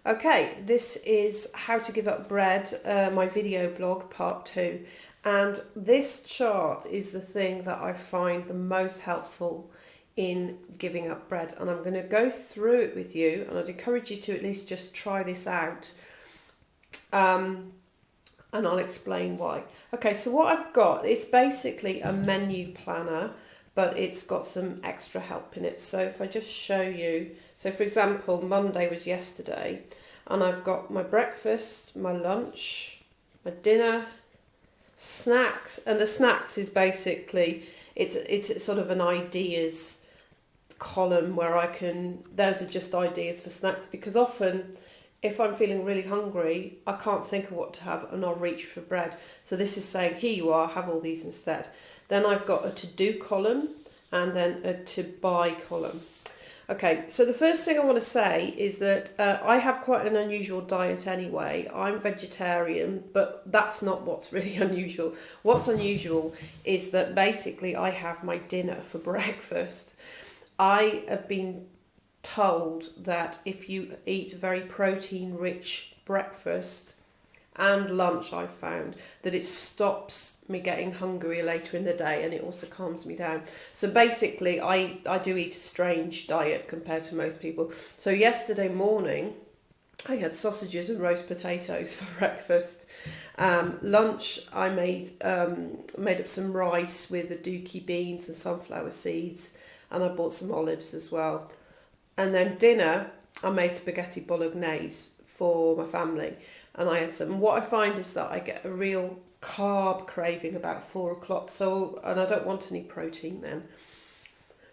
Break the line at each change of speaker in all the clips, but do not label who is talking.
Okay, this is How to Give Up Bread, my video blog, part 2. And this chart is the thing that I find the most helpful in giving up bread. And I'm going to go through it with you, and I'd encourage you to at least just try this out. And I'll explain why. Okay, so what I've got, it's basically a menu planner, but it's got some extra help in it. So if I just show you, so for example, Monday was yesterday, and I've got my breakfast, my lunch, my dinner, snacks, and the snacks is basically, it's sort of an ideas column where those are just ideas for snacks, because often if I'm feeling really hungry, I can't think of what to have and I'll reach for bread. So this is saying, here you are, have all these instead. Then I've got a to-do column and then a to-buy column. Okay, so the first thing I want to say is that I have quite an unusual diet anyway. I'm vegetarian, but that's not what's really unusual. What's unusual is that basically I have my dinner for breakfast. I have been told that if you eat a very protein-rich breakfast and lunch, I've found that it stops me getting hungry later in the day, and it also calms me down. So basically I do eat a strange diet compared to most people. So yesterday morning I had sausages and roast potatoes for breakfast. Lunch I made up some rice with the dooky beans and sunflower seeds, and I bought some olives as well. And then dinner I made spaghetti bolognese for my family, and I had some. And what I find is that I get a real carb craving about 4 o'clock, and I don't want any protein then.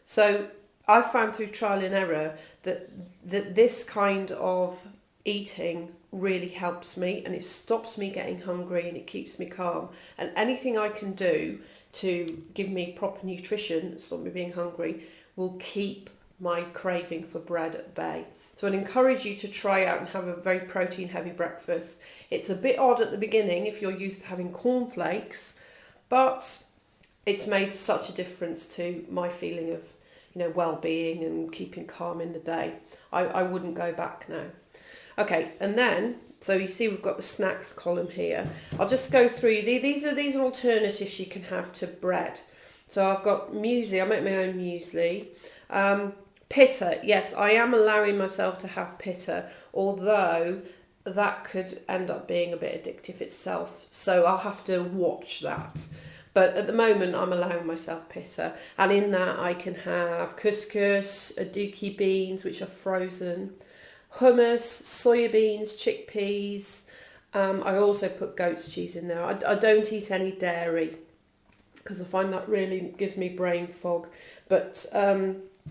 So I found through trial and error that this kind of eating really helps me, and it stops me getting hungry and it keeps me calm. And anything I can do to give me proper nutrition, stop me being hungry, will keep my craving for bread at bay. So I'd encourage you to try out and have a very protein heavy breakfast. It's a bit odd at the beginning if you're used to having cornflakes, but it's made such a difference to my feeling of, well-being and keeping calm in the day. I wouldn't go back now. Okay, and then, so you see we've got the snacks column here. I'll just go through, these are alternatives you can have to bread. So I've got muesli, I make my own muesli. Pitta, yes, I am allowing myself to have pitta, although that could end up being a bit addictive itself, so I'll have to watch that. But at the moment I'm allowing myself pitta, and in that I can have couscous, aduki beans which are frozen, hummus, soya beans, chickpeas. I also put goat's cheese in there. I don't eat any dairy because I find that really gives me brain fog, but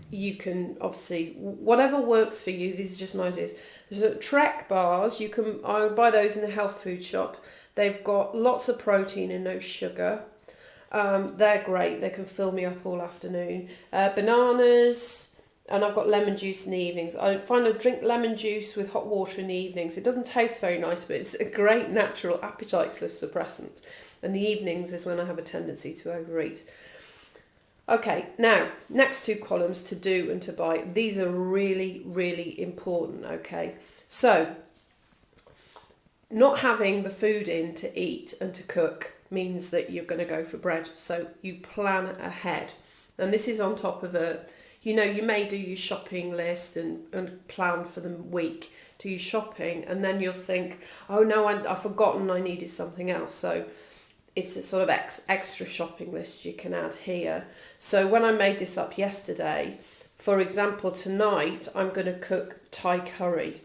you can obviously, whatever works for you, these are just my ideas. There's Trek bars, I buy those in the health food shop. They've got lots of protein and no sugar. They're great, they can fill me up all afternoon. Bananas, and I've got lemon juice in the evenings. I find I drink lemon juice with hot water in the evenings. It doesn't taste very nice, but it's a great natural appetite suppressant. And the evenings is when I have a tendency to overeat. Okay, now, next two columns, to do and to buy. These are really, really important, okay? So, not having the food in to eat and to cook means that you're going to go for bread. So, you plan ahead. And this is on top of you may do your shopping list and plan for the week, do your shopping, and then you'll think, oh no, I've forgotten I needed something else. So, it's a sort of extra shopping list you can add here. So when I made this up yesterday, for example, tonight I'm going to cook Thai curry.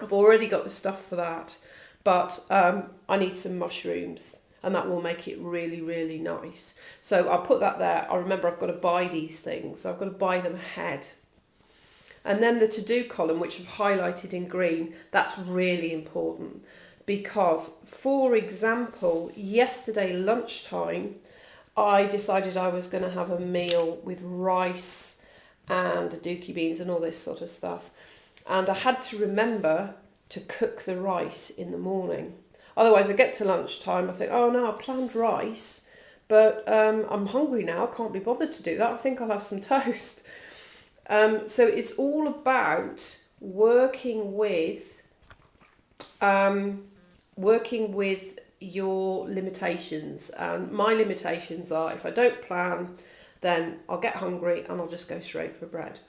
I've already got the stuff for that, but I need some mushrooms, and that will make it really, really nice. So I'll put that there. I remember I've got to buy these things, so I've got to buy them ahead. And then the to-do column, which I've highlighted in green, that's really important. Because, for example, yesterday lunchtime, I decided I was going to have a meal with rice and aduki beans and all this sort of stuff. And I had to remember to cook the rice in the morning. Otherwise, I get to lunchtime, I think, oh no, I planned rice, but I'm hungry now, I can't be bothered to do that. I think I'll have some toast. So it's all about working with working with your limitations. And my limitations are, if I don't plan, then I'll get hungry and I'll just go straight for bread.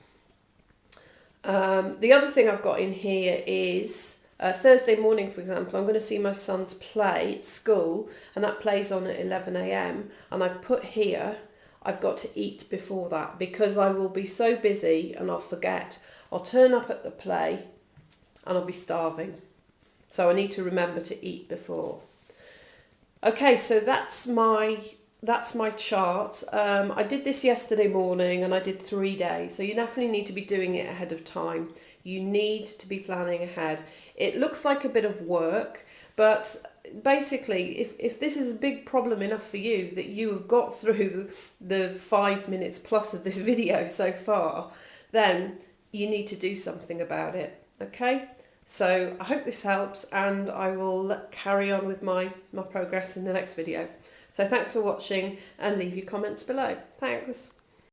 The other thing I've got in here is Thursday morning, for example, I'm going to see my son's play at school, and that plays on at 11 a.m. And I've put here, I've got to eat before that, because I will be so busy and I'll forget. I'll turn up at the play and I'll be starving. So I need to remember to eat before. Okay, so that's my chart. I did this yesterday morning and I did 3 days. So you definitely need to be doing it ahead of time. You need to be planning ahead. It looks like a bit of work, but basically, if this is a big problem enough for you that you have got through the 5 minutes plus of this video so far, then you need to do something about it. Okay? So I hope this helps, and I will carry on with my progress in the next video. So thanks for watching, and leave your comments below. Thanks.